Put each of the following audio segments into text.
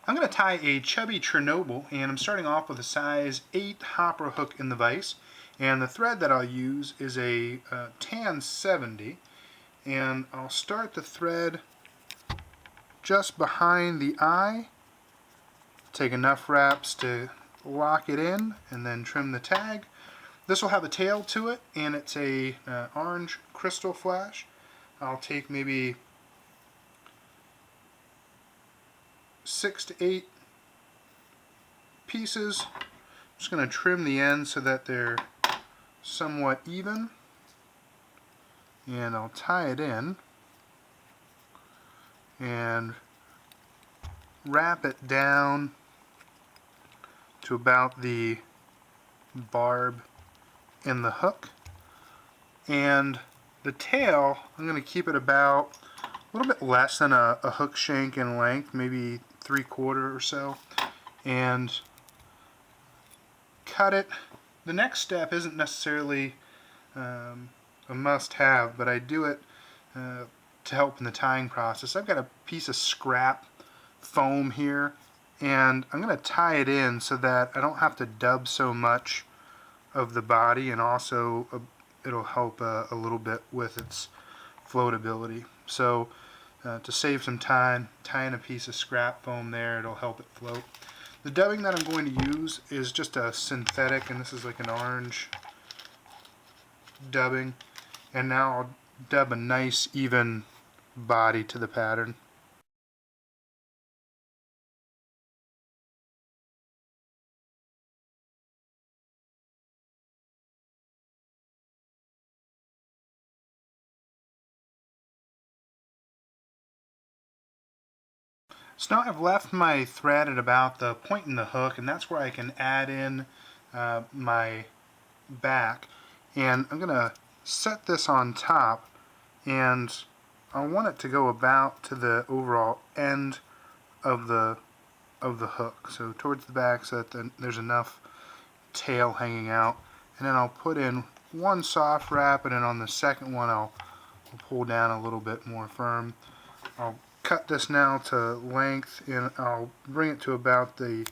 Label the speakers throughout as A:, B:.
A: I'm going to tie a Chubby Chernobyl, and I'm starting off with a size 8 hopper hook in the vise. And the thread that I'll use is a tan 70, and I'll start the thread just behind the eye, take enough wraps to lock it in, and then trim the tag. This will have a tail to it, and it's a orange crystal flash. I'll take maybe 6 to 8 pieces. I'm just going to trim the ends so that they're somewhat even, and I'll tie it in and wrap it down to about the barb in the hook. And the tail, I'm going to keep it about a little bit less than a hook shank in length, maybe 3/4 or so, and cut it. The next step isn't necessarily a must-have, but I do it to help in the tying process. I've got a piece of scrap foam here, and I'm going to tie it in so that I don't have to dub so much of the body, and also it'll help a little bit with its floatability. So to save some time, tying a piece of scrap foam there, it'll help it float. The dubbing that I'm going to use is just a synthetic, and this is like an orange dubbing. And now I'll dub a nice even body to the pattern. So now I've left my thread at about the point in the hook, and that's where I can add in my back. And I'm going to set this on top, and I want it to go about to the overall end of the hook, so towards the back, so that there's enough tail hanging out. And then I'll put in one soft wrap, and then on the second one I'll pull down a little bit more firm. I'll cut this now to length, and I'll bring it to about the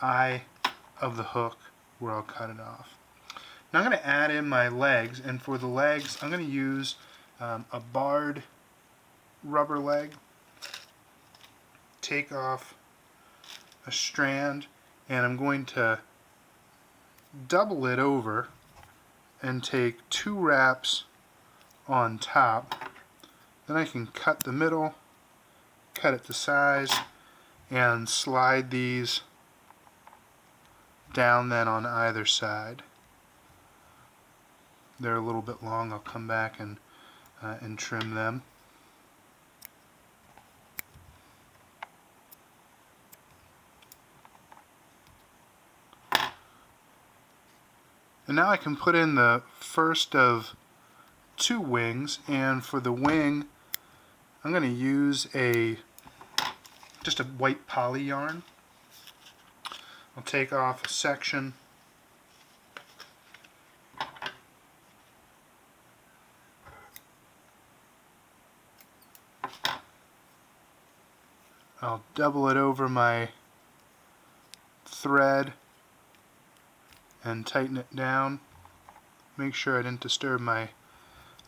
A: eye of the hook where I'll cut it off. Now I'm going to add in my legs, and for the legs I'm going to use a barred rubber leg. Take off a strand, and I'm going to double it over and take 2 wraps on top. Then I can cut the middle, cut it to size, and slide these down then on either side. They're a little bit long. I'll come back and trim them. And now I can put in the first of 2 wings, and for the wing I'm going to use just a white poly yarn. I'll take off a section, I'll double it over my thread and tighten it down. Make sure I didn't disturb my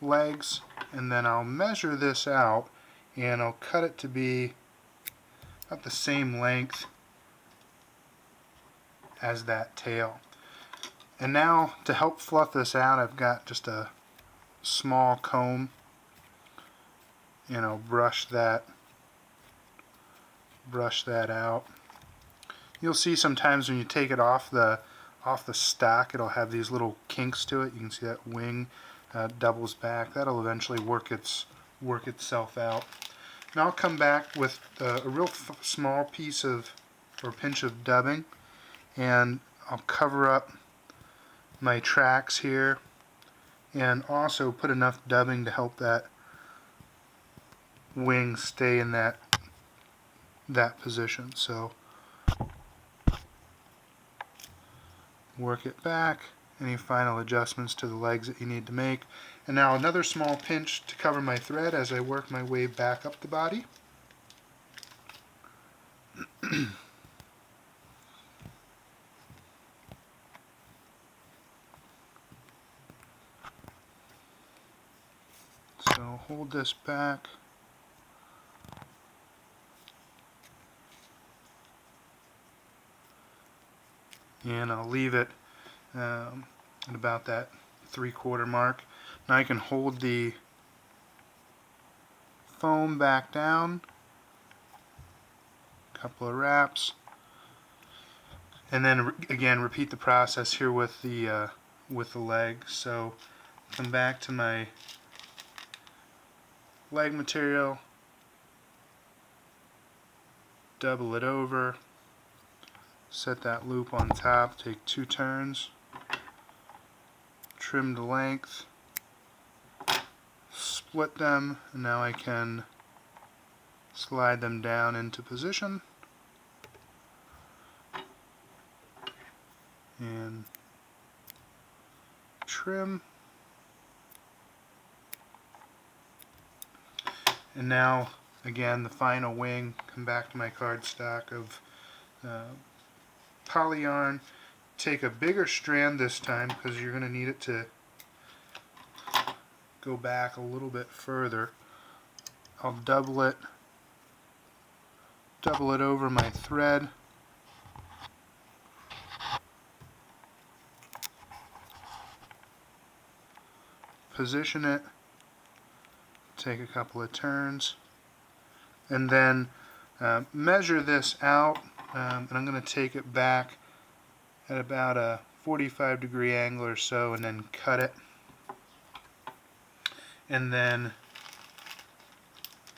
A: legs, and then I'll measure this out, and I'll cut it to be about the same length as that tail. And now, to help fluff this out, I've got just a small comb, and I'll brush that out. You'll see sometimes when you take it off the stock, it'll have these little kinks to it. You can see that wing doubles back. That'll eventually work itself out. Now I'll come back with a real small piece of, or pinch of dubbing, and I'll cover up my tracks here, and also put enough dubbing to help that wing stay in that position. So work it back, any final adjustments to the legs that you need to make. And now another small pinch to cover my thread as I work my way back up the body. hold this back. And I'll leave it at about that 3/4 mark. Now I can hold the foam back down, a couple of wraps, and then again repeat the process here with the leg. So come back to my leg material, double it over, set that loop on top, take 2 turns, trim the length, split them, and now I can slide them down into position and trim. And now again the final wing, come back to my cardstock of poly yarn, take a bigger strand this time because you're going to need it to go back a little bit further. I'll double it over my thread, position it, take a couple of turns, and then measure this out, and I'm going to take it back at about a 45-degree angle or so and then cut it. And then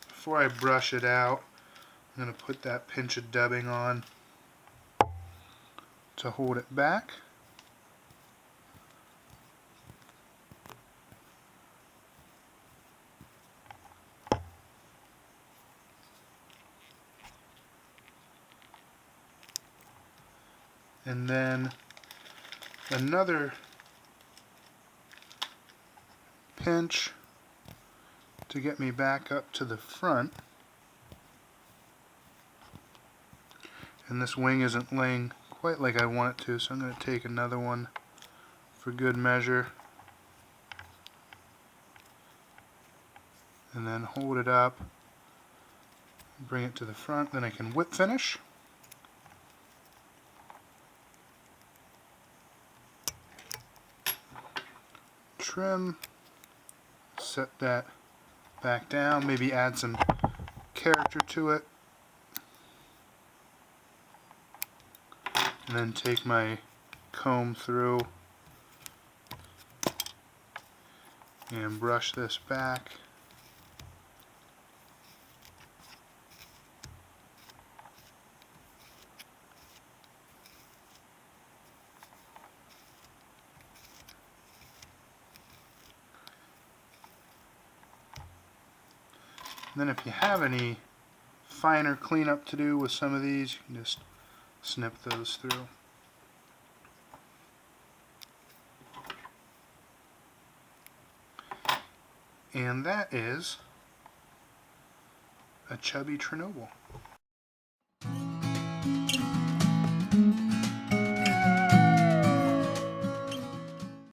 A: before I brush it out, I'm going to put that pinch of dubbing on to hold it back. And then another pinch to get me back up to the front. And this wing isn't laying quite like I want it to, so I'm going to take another one for good measure and then hold it up, bring it to the front, then I can whip finish. Trim, set that back down, maybe add some character to it, and then take my comb through and brush this back. And then if you have any finer cleanup to do with some of these, you can just snip those through. And that is a Chubby Chernobyl.